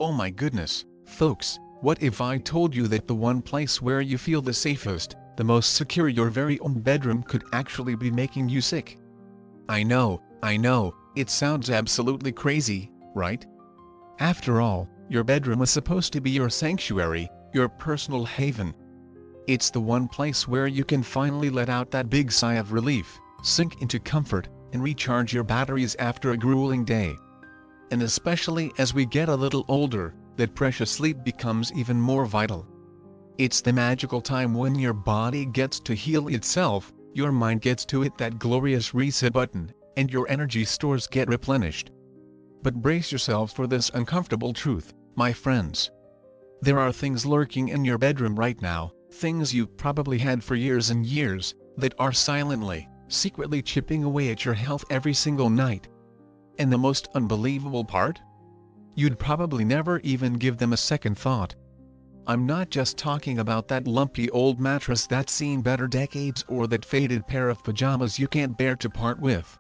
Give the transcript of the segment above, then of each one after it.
Oh my goodness, folks, what if I told you that the one place where you feel the safest, the most secure, your very own bedroom, could actually be making you sick? I know, it sounds absolutely crazy, right? After all, your bedroom is supposed to be your sanctuary, your personal haven. It's the one place where you can finally let out that big sigh of relief, sink into comfort, and recharge your batteries after a grueling day. And especially as we get a little older, that precious sleep becomes even more vital. It's the magical time when your body gets to heal itself, your mind gets to hit that glorious reset button, and your energy stores get replenished. But brace yourselves for this uncomfortable truth, my friends. There are things lurking in your bedroom right now, things you've probably had for years and years, that are silently, secretly chipping away at your health every single night. And the most unbelievable part? You'd probably never even give them a second thought. I'm not just talking about that lumpy old mattress that's seen better decades, or that faded pair of pajamas you can't bear to part with.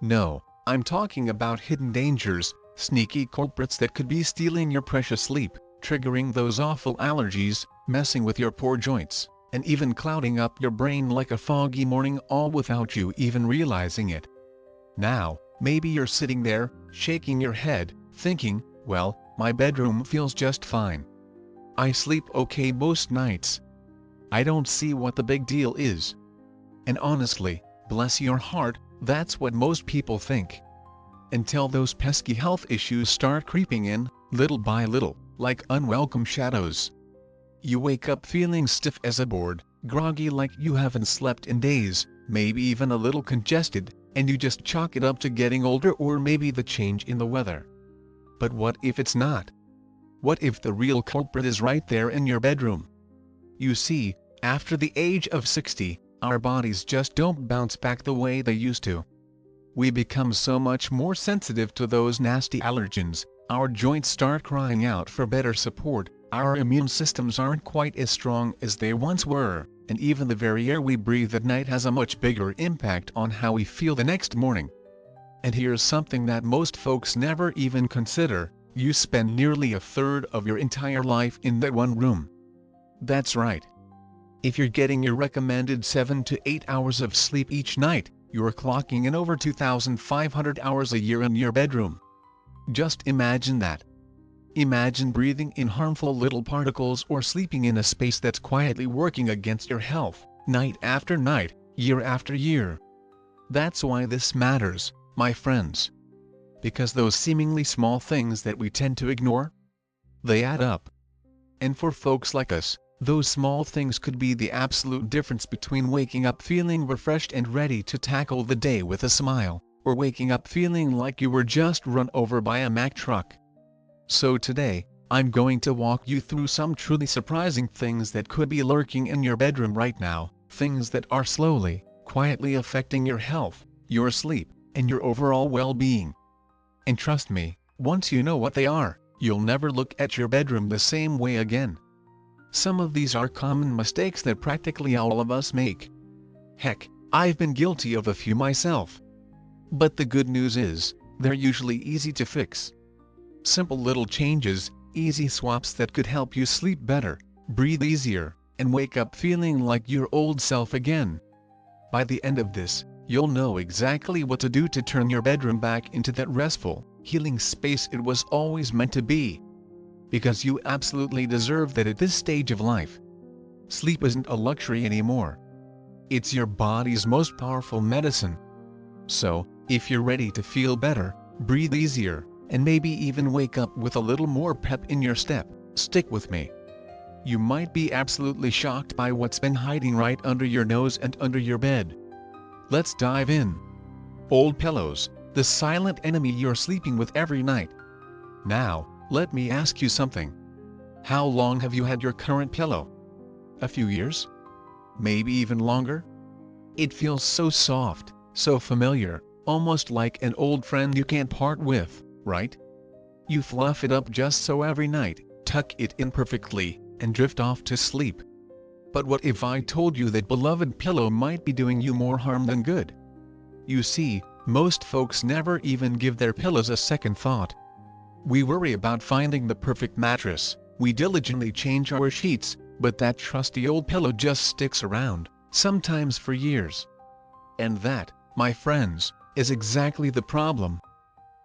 No, I'm talking about hidden dangers, sneaky culprits that could be stealing your precious sleep, triggering those awful allergies, messing with your poor joints, and even clouding up your brain like a foggy morning, all without you even realizing it. Now, maybe you're sitting there, shaking your head, thinking, well, my bedroom feels just fine. I sleep okay most nights. I don't see what the big deal is. And honestly, bless your heart, that's what most people think. Until those pesky health issues start creeping in, little by little, like unwelcome shadows. You wake up feeling stiff as a board, groggy like you haven't slept in days, maybe even a little congested, and you just chalk it up to getting older, or maybe the change in the weather. But what if it's not? What if the real culprit is right there in your bedroom? You see, after the age of 60, our bodies just don't bounce back the way they used to. We become so much more sensitive to those nasty allergens, our joints start crying out for better support, our immune systems aren't quite as strong as they once were, and even the very air we breathe at night has a much bigger impact on how we feel the next morning. And here's something that most folks never even consider: you spend nearly a third of your entire life in that one room. That's right. If you're getting your recommended 7 to 8 hours of sleep each night, you're clocking in over 2,500 hours a year in your bedroom. Just imagine that. Imagine breathing in harmful little particles, or sleeping in a space that's quietly working against your health, night after night, year after year. That's why this matters, my friends. Because those seemingly small things that we tend to ignore, they add up. And for folks like us, those small things could be the absolute difference between waking up feeling refreshed and ready to tackle the day with a smile, or waking up feeling like you were just run over by a Mack truck. So today, I'm going to walk you through some truly surprising things that could be lurking in your bedroom right now, things that are slowly, quietly affecting your health, your sleep, and your overall well-being. And trust me, once you know what they are, you'll never look at your bedroom the same way again. Some of these are common mistakes that practically all of us make. Heck, I've been guilty of a few myself. But the good news is, they're usually easy to fix. Simple little changes, easy swaps that could help you sleep better, breathe easier, and wake up feeling like your old self again. By the end of this, you'll know exactly what to do to turn your bedroom back into that restful, healing space it was always meant to be. Because you absolutely deserve that at this stage of life. Sleep isn't a luxury anymore. It's your body's most powerful medicine. So, if you're ready to feel better, breathe easier, and maybe even wake up with a little more pep in your step, stick with me. You might be absolutely shocked by what's been hiding right under your nose and under your bed. Let's dive in. Old pillows, the silent enemy you're sleeping with every night. Now, let me ask you something. How long have you had your current pillow? A few years? Maybe even longer? It feels so soft, so familiar, almost like an old friend you can't part with, right? You fluff it up just so every night, tuck it in perfectly, and drift off to sleep. But what if I told you that beloved pillow might be doing you more harm than good? You see, most folks never even give their pillows a second thought. We worry about finding the perfect mattress, we diligently change our sheets, but that trusty old pillow just sticks around, sometimes for years. And that, my friends, is exactly the problem.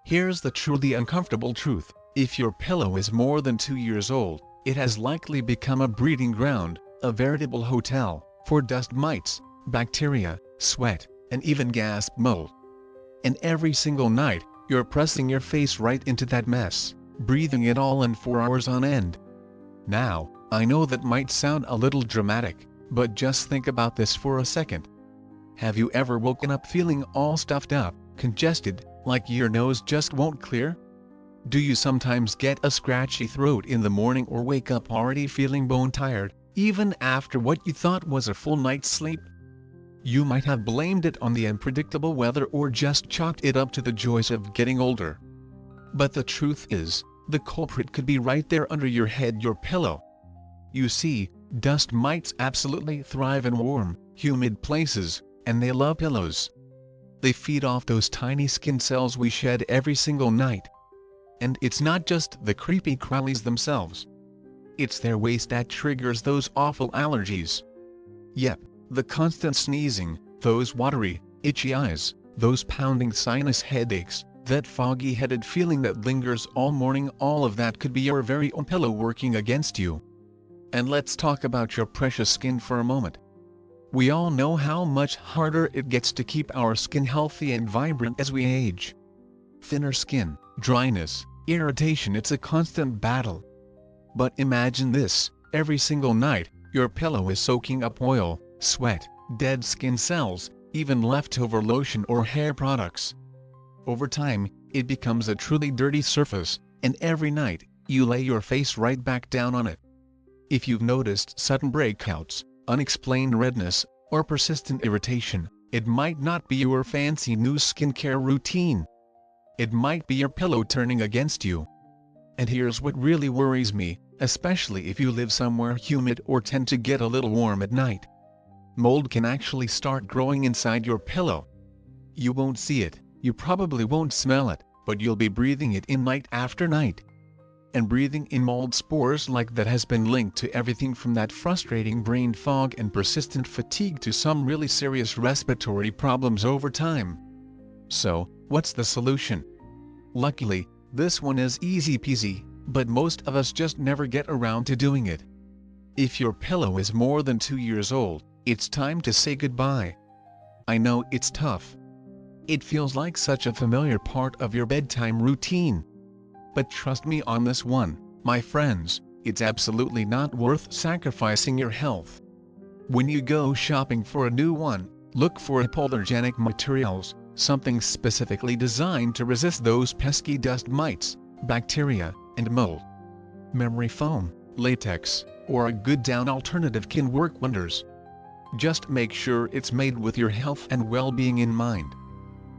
Here's the truly uncomfortable truth: if your pillow is more than 2 years old, it has likely become a breeding ground, a veritable hotel, for dust mites, bacteria, sweat, and even gas mold. And every single night, you're pressing your face right into that mess, breathing it all in for hours on end. Now, I know that might sound a little dramatic, but just think about this for a second. Have you ever woken up feeling all stuffed up, congested, like your nose just won't clear? Do you sometimes get a scratchy throat in the morning or wake up already feeling bone-tired, even after what you thought was a full night's sleep? You might have blamed it on the unpredictable weather or just chalked it up to the joys of getting older. But the truth is, the culprit could be right there under your head, your pillow. You see, dust mites absolutely thrive in warm, humid places, and they love pillows. They feed off those tiny skin cells we shed every single night. And it's not just the creepy crawlies themselves. It's their waste that triggers those awful allergies. Yep, the constant sneezing, those watery, itchy eyes, those pounding sinus headaches, that foggy-headed feeling that lingers all morning, all of that could be your very own pillow working against you. And let's talk about your precious skin for a moment. We all know how much harder it gets to keep our skin healthy and vibrant as we age. Thinner skin, dryness, irritation, it's a constant battle. But imagine this: every single night, your pillow is soaking up oil, sweat, dead skin cells, even leftover lotion or hair products. Over time, it becomes a truly dirty surface, and every night, you lay your face right back down on it. If you've noticed sudden breakouts, unexplained redness, or persistent irritation, it might not be your fancy new skincare routine. It might be your pillow turning against you. And here's what really worries me, especially if you live somewhere humid or tend to get a little warm at night. Mold can actually start growing inside your pillow. You won't see it, you probably won't smell it, but you'll be breathing it in night after night. And breathing in mold spores like that has been linked to everything from that frustrating brain fog and persistent fatigue to some really serious respiratory problems over time. So, what's the solution? Luckily, this one is easy peasy, but most of us just never get around to doing it. If your pillow is more than 2 years old, it's time to say goodbye. I know it's tough. It feels like such a familiar part of your bedtime routine. But trust me on this one, my friends, it's absolutely not worth sacrificing your health. When you go shopping for a new one, look for hypoallergenic materials, something specifically designed to resist those pesky dust mites, bacteria, and mold. Memory foam, latex, or a good down alternative can work wonders. Just make sure it's made with your health and well-being in mind.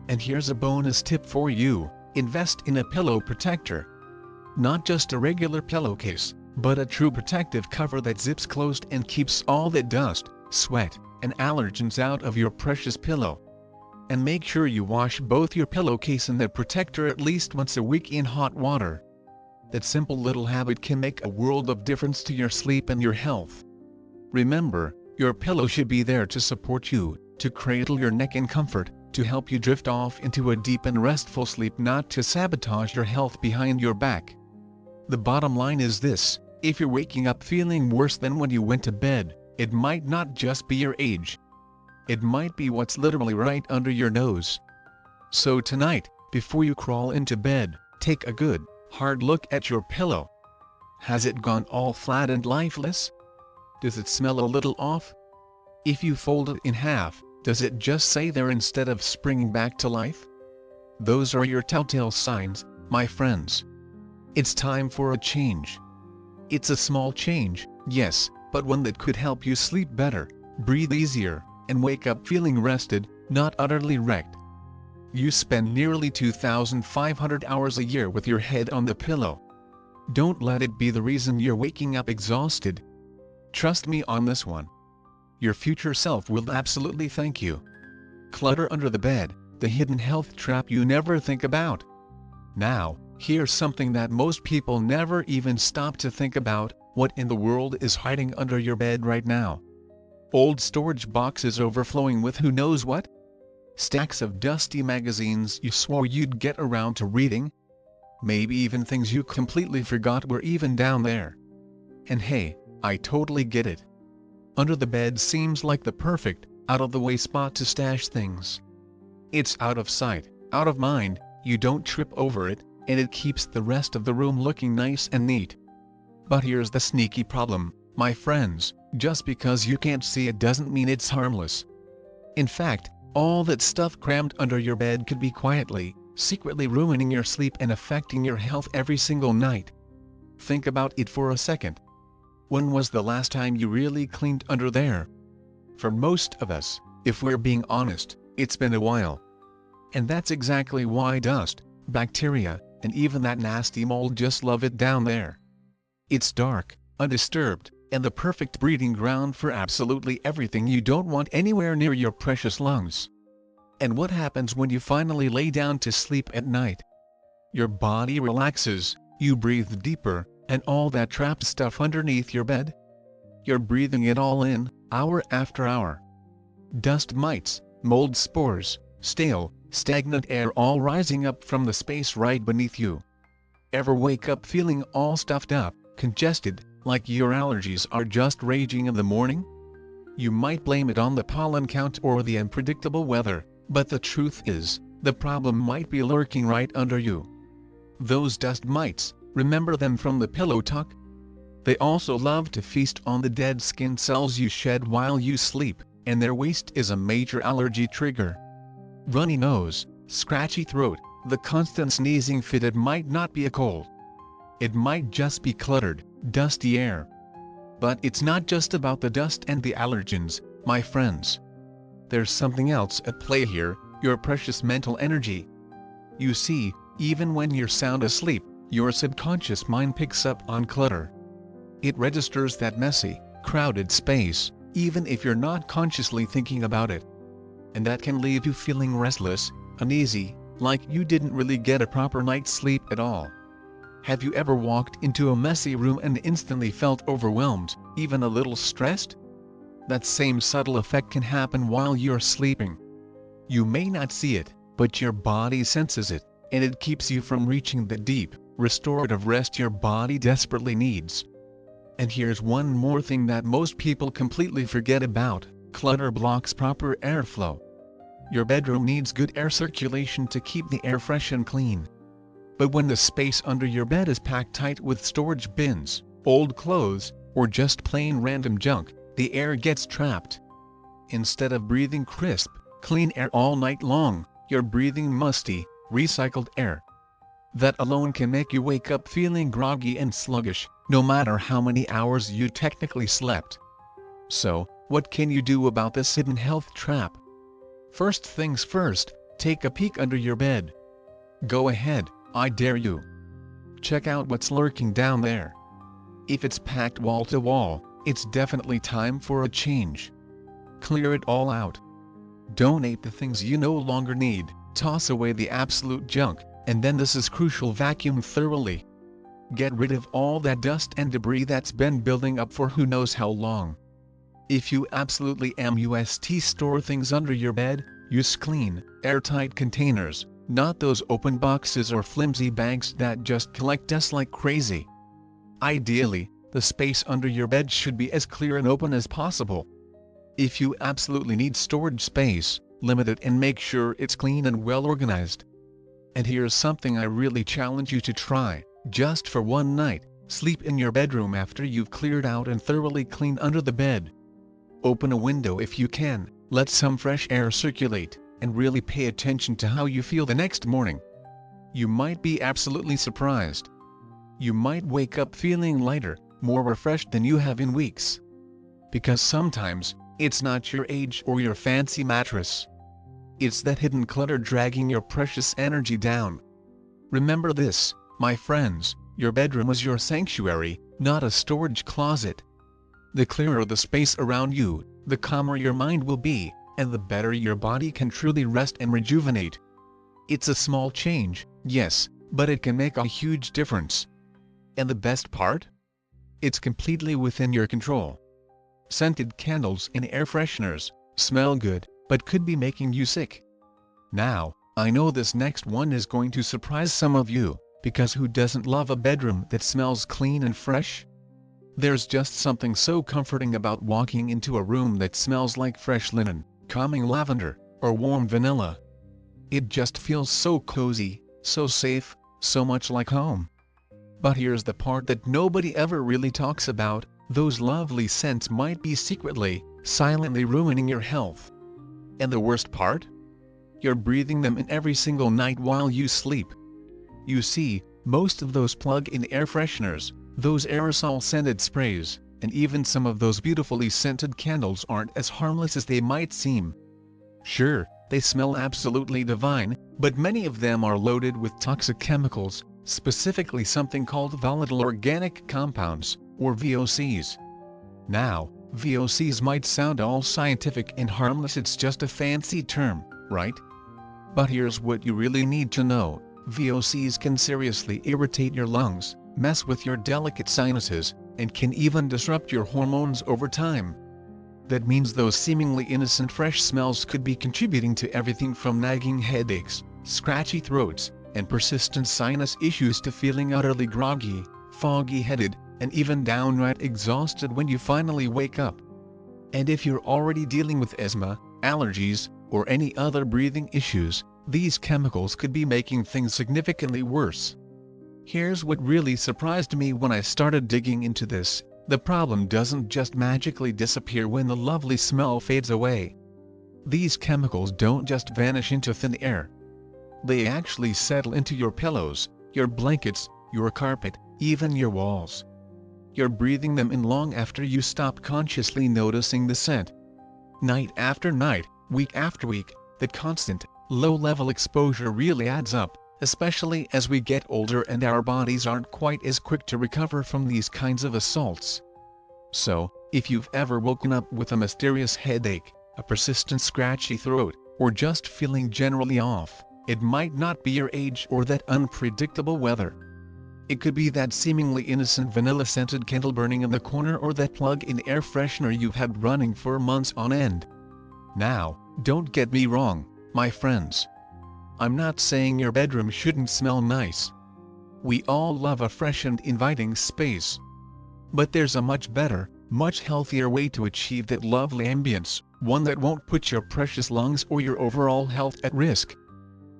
And here's a bonus tip for you: invest in a pillow protector. Not just a regular pillowcase, but a true protective cover that zips closed and keeps all that dust, sweat, and allergens out of your precious pillow. And make sure you wash both your pillowcase and the protector at least once a week in hot water. That simple little habit can make a world of difference to your sleep and your health. Remember, your pillow should be there to support you, to cradle your neck in comfort, to help you drift off into a deep and restful sleep, not to sabotage your health behind your back. The bottom line is this: if you're waking up feeling worse than when you went to bed, it might not just be your age. It might be what's literally right under your nose. So tonight, before you crawl into bed, take a good, hard look at your pillow. Has it gone all flat and lifeless? Does it smell a little off? If you fold it in half, does it just stay there instead of springing back to life? Those are your telltale signs, my friends. It's time for a change. It's a small change, yes, but one that could help you sleep better, breathe easier, and wake up feeling rested, not utterly wrecked. You spend nearly 2,500 hours a year with your head on the pillow. Don't let it be the reason you're waking up exhausted. Trust me on this one. Your future self will absolutely thank you. Clutter under the bed, the hidden health trap you never think about. Now, Here's something that most people never even stop to think about: what in the world is hiding under your bed right now? Old storage boxes overflowing with who knows what? Stacks of dusty magazines you swore you'd get around to reading? Maybe even things you completely forgot were even down there. And hey, I totally get it. Under the bed seems like the perfect, out-of-the-way spot to stash things. It's out of sight, out of mind, you don't trip over it, and it keeps the rest of the room looking nice and neat. But here's the sneaky problem, my friends: just because you can't see it doesn't mean it's harmless. In fact, all that stuff crammed under your bed could be quietly, secretly ruining your sleep and affecting your health every single night. Think about it for a second. When was the last time you really cleaned under there? For most of us, if we're being honest, it's been a while. And that's exactly why dust, bacteria, and even that nasty mold just love it down there. It's dark, undisturbed, and the perfect breeding ground for absolutely everything you don't want anywhere near your precious lungs. And what happens when you finally lay down to sleep at night? Your body relaxes, you breathe deeper, and all that trapped stuff underneath your bed? You're breathing it all in, hour after hour. Dust mites, mold spores, stale, stagnant air all rising up from the space right beneath you. Ever wake up feeling all stuffed up, congested, like your allergies are just raging in the morning? You might blame it on the pollen count or the unpredictable weather, but the truth is, the problem might be lurking right under you. Those dust mites, remember them from the pillow talk? They also love to feast on the dead skin cells you shed while you sleep, and their waste is a major allergy trigger. Runny nose, scratchy throat, the constant sneezing fit. It might not be a cold. It might just be cluttered, dusty air. But it's not just about the dust and the allergens, my friends. There's something else at play here: your precious mental energy. You see, even when you're sound asleep, your subconscious mind picks up on clutter. It registers that messy, crowded space, even if you're not consciously thinking about it. And that can leave you feeling restless, uneasy, like you didn't really get a proper night's sleep at all. Have you ever walked into a messy room and instantly felt overwhelmed, even a little stressed? That same subtle effect can happen while you're sleeping. You may not see it, but your body senses it, and it keeps you from reaching the deep, restorative rest your body desperately needs. And here's one more thing that most people completely forget about: clutter blocks proper airflow. Your bedroom needs good air circulation to keep the air fresh and clean. But when the space under your bed is packed tight with storage bins, old clothes, or just plain random junk, the air gets trapped. Instead of breathing crisp, clean air all night long, you're breathing musty, recycled air. That alone can make you wake up feeling groggy and sluggish, no matter how many hours you technically slept. So, what can you do about this hidden health trap? First things first, take a peek under your bed. Go ahead, I dare you. Check out what's lurking down there. If it's packed wall to wall, it's definitely time for a change. Clear it all out. Donate the things you no longer need, toss away the absolute junk, and then, this is crucial, vacuum thoroughly. Get rid of all that dust and debris that's been building up for who knows how long. If you absolutely must store things under your bed, use clean, airtight containers, not those open boxes or flimsy bags that just collect dust like crazy. Ideally, the space under your bed should be as clear and open as possible. If you absolutely need storage space, limit it and make sure it's clean and well organized. And here's something I really challenge you to try: just for one night, sleep in your bedroom after you've cleared out and thoroughly cleaned under the bed. Open a window if you can, let some fresh air circulate, and really pay attention to how you feel the next morning. You might be absolutely surprised. You might wake up feeling lighter, more refreshed than you have in weeks. Because sometimes, it's not your age or your fancy mattress. It's that hidden clutter dragging your precious energy down. Remember this, my friends: your bedroom is your sanctuary, not a storage closet. The clearer the space around you, the calmer your mind will be, and the better your body can truly rest and rejuvenate. It's a small change, yes, but it can make a huge difference. And the best part? It's completely within your control. Scented candles and air fresheners smell good, but could be making you sick. Now, I know this next one is going to surprise some of you, because who doesn't love a bedroom that smells clean and fresh? There's just something so comforting about walking into a room that smells like fresh linen, calming lavender, or warm vanilla. It just feels so cozy, so safe, so much like home. But here's the part that nobody ever really talks about: those lovely scents might be secretly, silently ruining your health. And the worst part? You're breathing them in every single night while you sleep. You see, most of those plug-in air fresheners, those aerosol-scented sprays, and even some of those beautifully scented candles aren't as harmless as they might seem. Sure, they smell absolutely divine, but many of them are loaded with toxic chemicals, specifically something called volatile organic compounds, or VOCs. Now, VOCs might sound all scientific and harmless, it's just a fancy term, right? But here's what you really need to know: VOCs can seriously irritate your lungs, mess with your delicate sinuses, and can even disrupt your hormones over time. That means those seemingly innocent fresh smells could be contributing to everything from nagging headaches, scratchy throats, and persistent sinus issues to feeling utterly groggy, foggy-headed, and even downright exhausted when you finally wake up. And if you're already dealing with asthma, allergies, or any other breathing issues, these chemicals could be making things significantly worse. Here's what really surprised me when I started digging into this: the problem doesn't just magically disappear when the lovely smell fades away. These chemicals don't just vanish into thin air. They actually settle into your pillows, your blankets, your carpet, even your walls. You're breathing them in long after you stop consciously noticing the scent. Night after night, week after week, that constant, low-level exposure really adds up, especially as we get older and our bodies aren't quite as quick to recover from these kinds of assaults. So, if you've ever woken up with a mysterious headache, a persistent scratchy throat, or just feeling generally off, it might not be your age or that unpredictable weather. It could be that seemingly innocent vanilla-scented candle burning in the corner, or that plug-in air freshener you've had running for months on end. Now, don't get me wrong, my friends. I'm not saying your bedroom shouldn't smell nice. We all love a fresh and inviting space. But there's a much better, much healthier way to achieve that lovely ambience, one that won't put your precious lungs or your overall health at risk.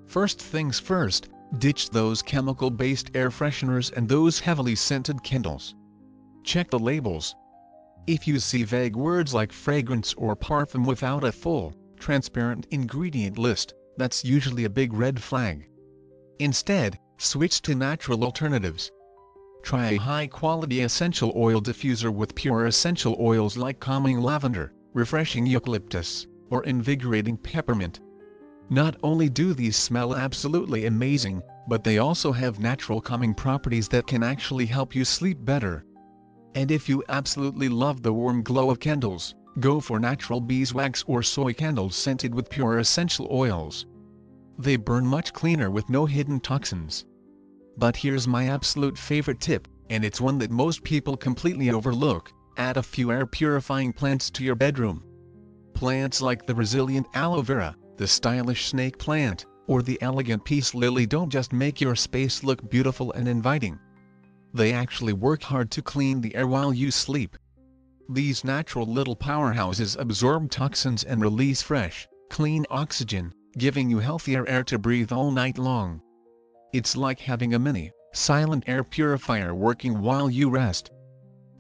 First things first, ditch those chemical-based air fresheners and those heavily scented candles. Check the labels. If you see vague words like fragrance or parfum without a full, transparent ingredient list, that's usually a big red flag. Instead, switch to natural alternatives. Try a high-quality essential oil diffuser with pure essential oils like calming lavender, refreshing eucalyptus, or invigorating peppermint. Not only do these smell absolutely amazing, but they also have natural calming properties that can actually help you sleep better. And if you absolutely love the warm glow of candles, go for natural beeswax or soy candles scented with pure essential oils. They burn much cleaner with no hidden toxins. But here's my absolute favorite tip, and it's one that most people completely overlook: add a few air-purifying plants to your bedroom. Plants like the resilient aloe vera, the stylish snake plant, or the elegant peace lily don't just make your space look beautiful and inviting. They actually work hard to clean the air while you sleep. These natural little powerhouses absorb toxins and release fresh, clean oxygen, giving you healthier air to breathe all night long. It's like having a mini, silent air purifier working while you rest.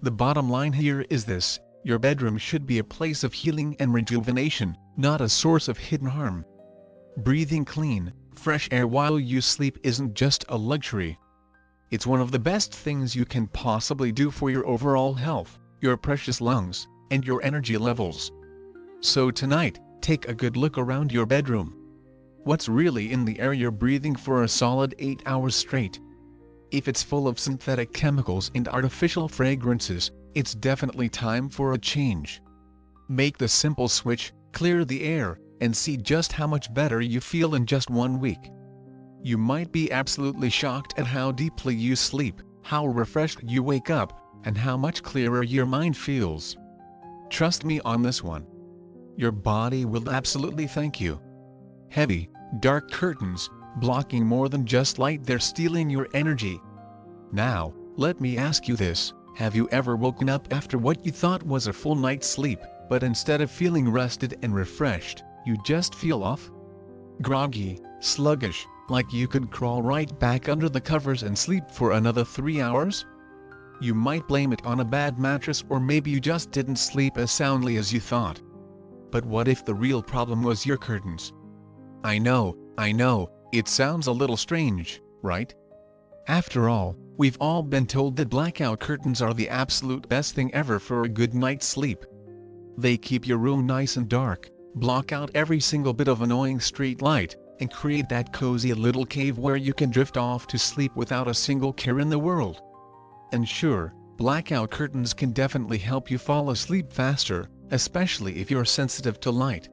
The bottom line here is this: your bedroom should be a place of healing and rejuvenation, not a source of hidden harm. Breathing clean, fresh air while you sleep isn't just a luxury. It's one of the best things you can possibly do for your overall health, your precious lungs, and your energy levels. So tonight, take a good look around your bedroom. What's really in the air you're breathing for a solid 8 hours straight? If it's full of synthetic chemicals and artificial fragrances, it's definitely time for a change. Make the simple switch, clear the air, and see just how much better you feel in just 1 week. You might be absolutely shocked at how deeply you sleep, how refreshed you wake up, and how much clearer your mind feels. Trust me on this one. Your body will absolutely thank you. Heavy, dark curtains, blocking more than just light, they're stealing your energy. Now, let me ask you this, have you ever woken up after what you thought was a full night's sleep, but instead of feeling rested and refreshed, you just feel off? Groggy, sluggish, like you could crawl right back under the covers and sleep for another 3 hours? You might blame it on a bad mattress, or maybe you just didn't sleep as soundly as you thought. But what if the real problem was your curtains? I know, it sounds a little strange, right? After all, we've all been told that blackout curtains are the absolute best thing ever for a good night's sleep. They keep your room nice and dark, block out every single bit of annoying street light, and create that cozy little cave where you can drift off to sleep without a single care in the world. And sure, blackout curtains can definitely help you fall asleep faster, especially if you're sensitive to light.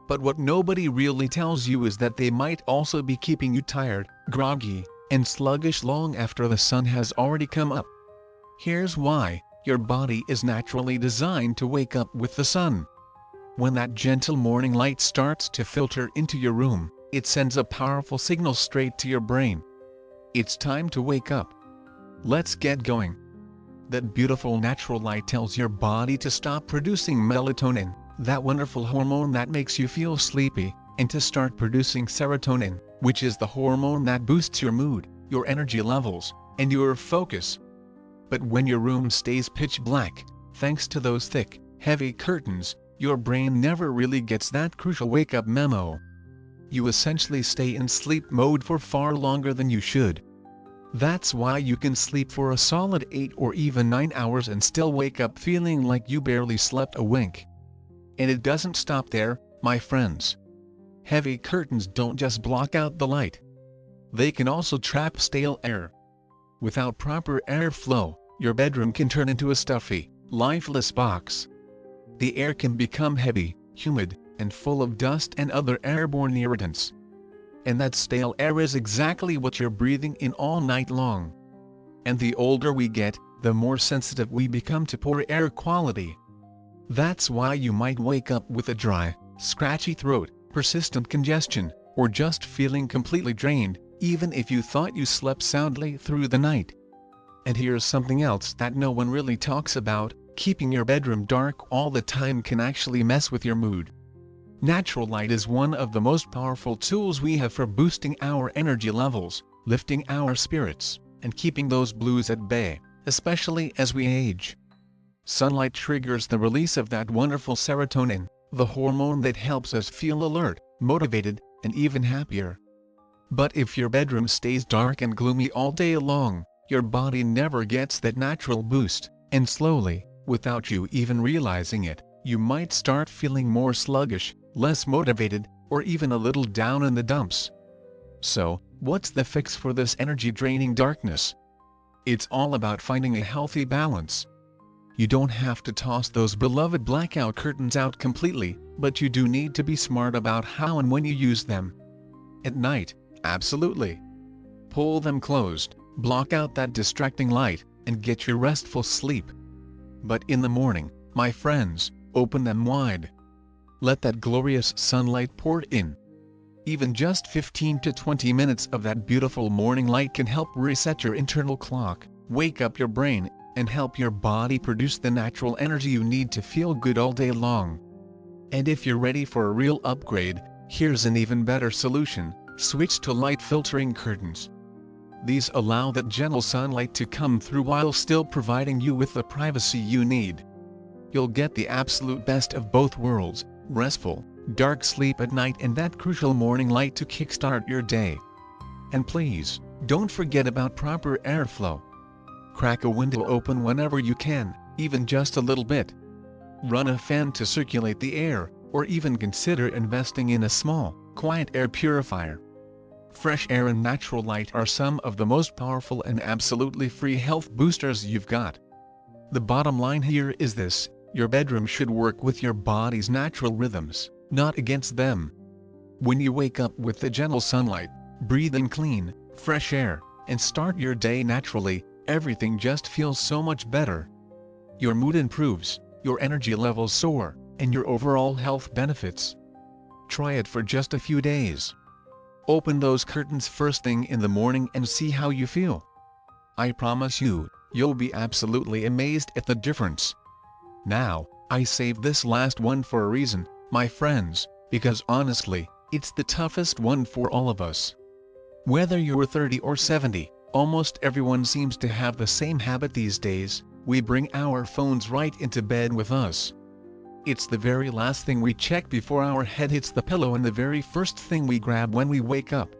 But what nobody really tells you is that they might also be keeping you tired, groggy, and sluggish long after the sun has already come up. Here's why: your body is naturally designed to wake up with the sun. When that gentle morning light starts to filter into your room, it sends a powerful signal straight to your brain. It's time to wake up. Let's get going. That beautiful natural light tells your body to stop producing melatonin, that wonderful hormone that makes you feel sleepy, and to start producing serotonin, which is the hormone that boosts your mood, your energy levels, and your focus. But when your room stays pitch black, thanks to those thick, heavy curtains, your brain never really gets that crucial wake-up memo. You essentially stay in sleep mode for far longer than you should. That's why you can sleep for a solid 8 or even 9 hours and still wake up feeling like you barely slept a wink. And it doesn't stop there, my friends. Heavy curtains don't just block out the light. They can also trap stale air. Without proper airflow, your bedroom can turn into a stuffy, lifeless box. The air can become heavy, humid, and full of dust and other airborne irritants. And that stale air is exactly what you're breathing in all night long. And the older we get, the more sensitive we become to poor air quality. That's why you might wake up with a dry, scratchy throat, persistent congestion, or just feeling completely drained, even if you thought you slept soundly through the night. And here's something else that no one really talks about: keeping your bedroom dark all the time can actually mess with your mood. Natural light is one of the most powerful tools we have for boosting our energy levels, lifting our spirits, and keeping those blues at bay, especially as we age. Sunlight triggers the release of that wonderful serotonin, the hormone that helps us feel alert, motivated, and even happier. But if your bedroom stays dark and gloomy all day long, your body never gets that natural boost, and slowly, without you even realizing it, you might start feeling more sluggish, less motivated, or even a little down in the dumps. So, what's the fix for this energy-draining darkness? It's all about finding a healthy balance. You don't have to toss those beloved blackout curtains out completely, but you do need to be smart about how and when you use them. At night, absolutely. Pull them closed, block out that distracting light, and get your restful sleep. But in the morning, my friends, open them wide. Let that glorious sunlight pour in. Even just 15 to 20 minutes of that beautiful morning light can help reset your internal clock, wake up your brain, and help your body produce the natural energy you need to feel good all day long. And if you're ready for a real upgrade, here's an even better solution: switch to light filtering curtains. These allow that gentle sunlight to come through while still providing you with the privacy you need. You'll get the absolute best of both worlds: restful, dark sleep at night and that crucial morning light to kickstart your day. And please, don't forget about proper airflow. Crack a window open whenever you can, even just a little bit. Run a fan to circulate the air, or even consider investing in a small, quiet air purifier. Fresh air and natural light are some of the most powerful and absolutely free health boosters you've got. The bottom line here is this: your bedroom should work with your body's natural rhythms, not against them. When you wake up with the gentle sunlight, Breathe in clean, fresh air, and start your day naturally. Everything just feels so much better. Your mood improves, your energy levels soar, and your overall health benefits. Try it for just a few days. Open those curtains first thing in the morning and see how you feel. I promise you, you'll be absolutely amazed at the difference. Now, I saved this last one for a reason, my friends, because honestly, it's the toughest one for all of us. Whether you're 30 or 70, almost everyone seems to have the same habit these days. We bring our phones right into bed with us. It's the very last thing we check before our head hits the pillow and the very first thing we grab when we wake up.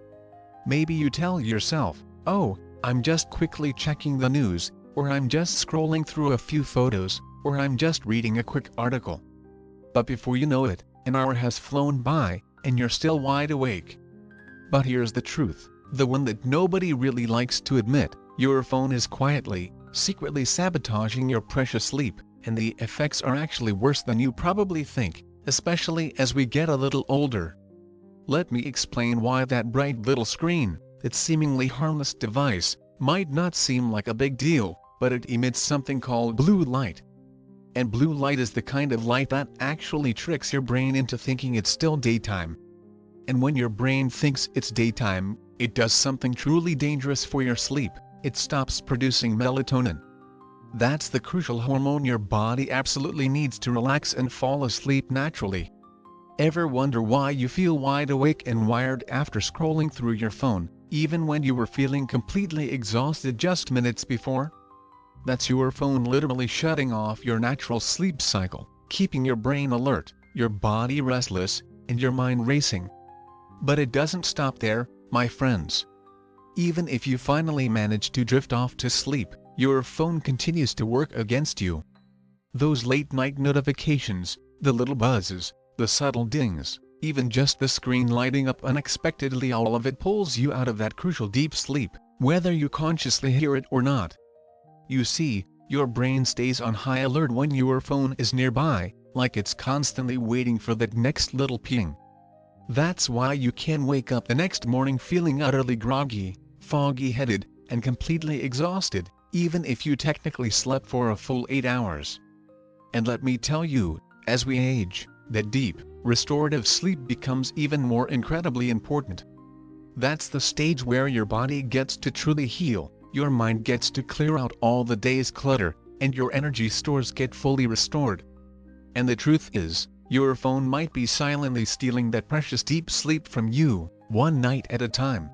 Maybe you tell yourself, oh, I'm just quickly checking the news, or I'm just scrolling through a few photos, or I'm just reading a quick article. But before you know it, an hour has flown by, and you're still wide awake. But here's the truth, the one that nobody really likes to admit: your phone is quietly, secretly sabotaging your precious sleep, and the effects are actually worse than you probably think, especially as we get a little older. Let me explain why that bright little screen, that seemingly harmless device, might not seem like a big deal, but it emits something called blue light. And blue light is the kind of light that actually tricks your brain into thinking it's still daytime. And when your brain thinks it's daytime, it does something truly dangerous for your sleep: it stops producing melatonin. That's the crucial hormone your body absolutely needs to relax and fall asleep naturally. Ever wonder why you feel wide awake and wired after scrolling through your phone, even when you were feeling completely exhausted just minutes before? That's your phone literally shutting off your natural sleep cycle, keeping your brain alert, your body restless, and your mind racing. But it doesn't stop there, my friends. Even if you finally manage to drift off to sleep, your phone continues to work against you. Those late-night notifications, the little buzzes, the subtle dings, even just the screen lighting up unexpectedly, all of it pulls you out of that crucial deep sleep, whether you consciously hear it or not. You see, your brain stays on high alert when your phone is nearby, like it's constantly waiting for that next little ping. That's why you can wake up the next morning feeling utterly groggy, foggy-headed, and completely exhausted, even if you technically slept for a full 8 hours. And let me tell you, as we age, that deep, restorative sleep becomes even more incredibly important. That's the stage where your body gets to truly heal, your mind gets to clear out all the day's clutter, and your energy stores get fully restored. And the truth is, your phone might be silently stealing that precious deep sleep from you, one night at a time.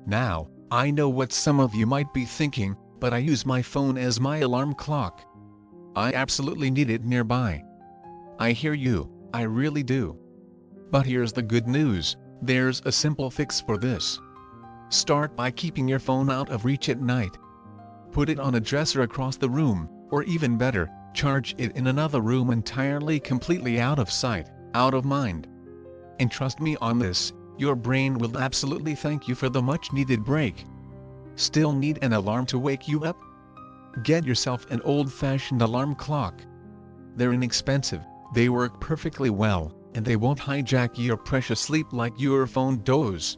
Now, I know what some of you might be thinking, but I use my phone as my alarm clock. I absolutely need it nearby. I hear you, I really do. But here's the good news, there's a simple fix for this. Start by keeping your phone out of reach at night. Put it on a dresser across the room, or even better, charge it in another room entirely, completely out of sight, out of mind. And trust me on this, your brain will absolutely thank you for the much-needed break. Still need an alarm to wake you up? Get yourself an old-fashioned alarm clock. They're inexpensive, they work perfectly well, and they won't hijack your precious sleep like your phone does.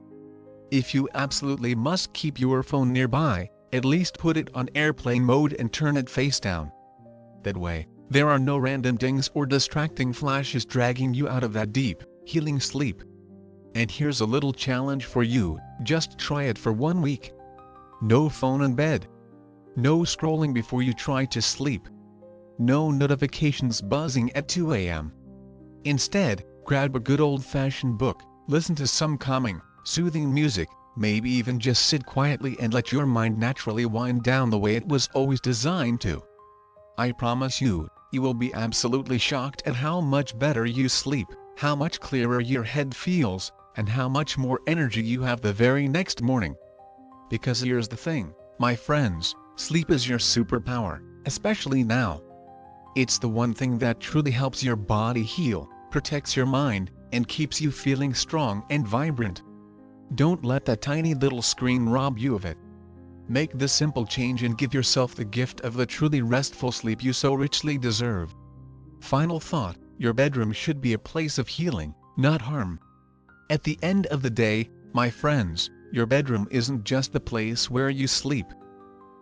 If you absolutely must keep your phone nearby, at least put it on airplane mode and turn it face down. That way, there are no random dings or distracting flashes dragging you out of that deep, healing sleep. And here's a little challenge for you, just try it for 1 week. No phone in bed. No scrolling before you try to sleep. No notifications buzzing at 2 a.m. Instead, grab a good old-fashioned book, listen to some calming, soothing music, maybe even just sit quietly and let your mind naturally wind down the way it was always designed to. I promise you, you will be absolutely shocked at how much better you sleep, how much clearer your head feels, and how much more energy you have the very next morning. Because here's the thing, my friends, sleep is your superpower, especially now. It's the one thing that truly helps your body heal, protects your mind, and keeps you feeling strong and vibrant. Don't let that tiny little screen rob you of it. Make this simple change and give yourself the gift of the truly restful sleep you so richly deserve. Final thought, your bedroom should be a place of healing, not harm. At the end of the day, my friends, Your bedroom isn't just the place where you sleep.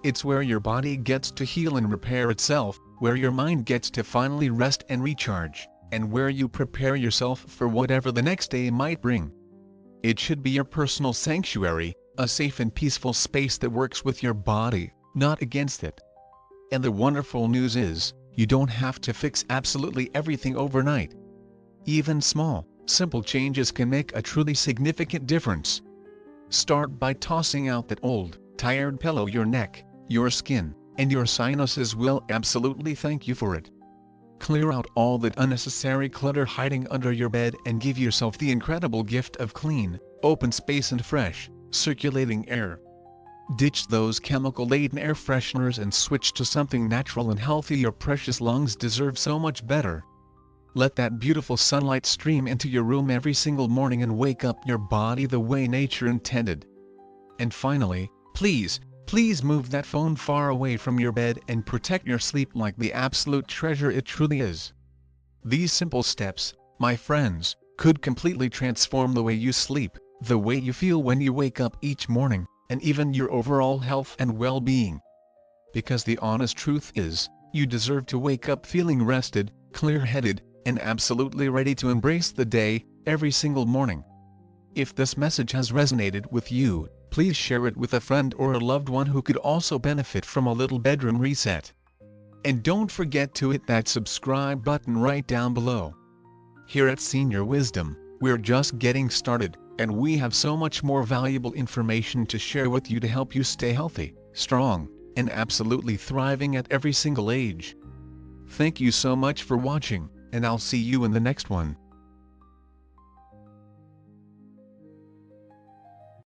It's where your body gets to heal and repair itself, where your mind gets to finally rest and recharge, and where you prepare yourself for whatever the next day might bring. It should be your personal sanctuary, a safe and peaceful space that works with your body, not against it. And the wonderful news is, you don't have to fix absolutely everything overnight. Even small, simple changes can make a truly significant difference. Start by tossing out that old, tired pillow. Your neck, your skin, and your sinuses will absolutely thank you for it. Clear out all that unnecessary clutter hiding under your bed and give yourself the incredible gift of clean, open space and fresh, circulating air. Ditch those chemical-laden air fresheners and switch to something natural and healthy. Your precious lungs deserve so much better. Let that beautiful sunlight stream into your room every single morning and wake up your body the way nature intended. And finally, please move that phone far away from your bed and protect your sleep like the absolute treasure it truly is. These simple steps, my friends, could completely transform the way you sleep, the way you feel when you wake up each morning, and even your overall health and well-being. Because the honest truth is, you deserve to wake up feeling rested, clear-headed, and absolutely ready to embrace the day, every single morning. If this message has resonated with you, please share it with a friend or a loved one who could also benefit from a little bedroom reset. And don't forget to hit that subscribe button right down below. Here at Senior Wisdom, we're just getting started, and we have so much more valuable information to share with you to help you stay healthy, strong, and absolutely thriving at every single age. Thank you so much for watching, and I'll see you in the next one.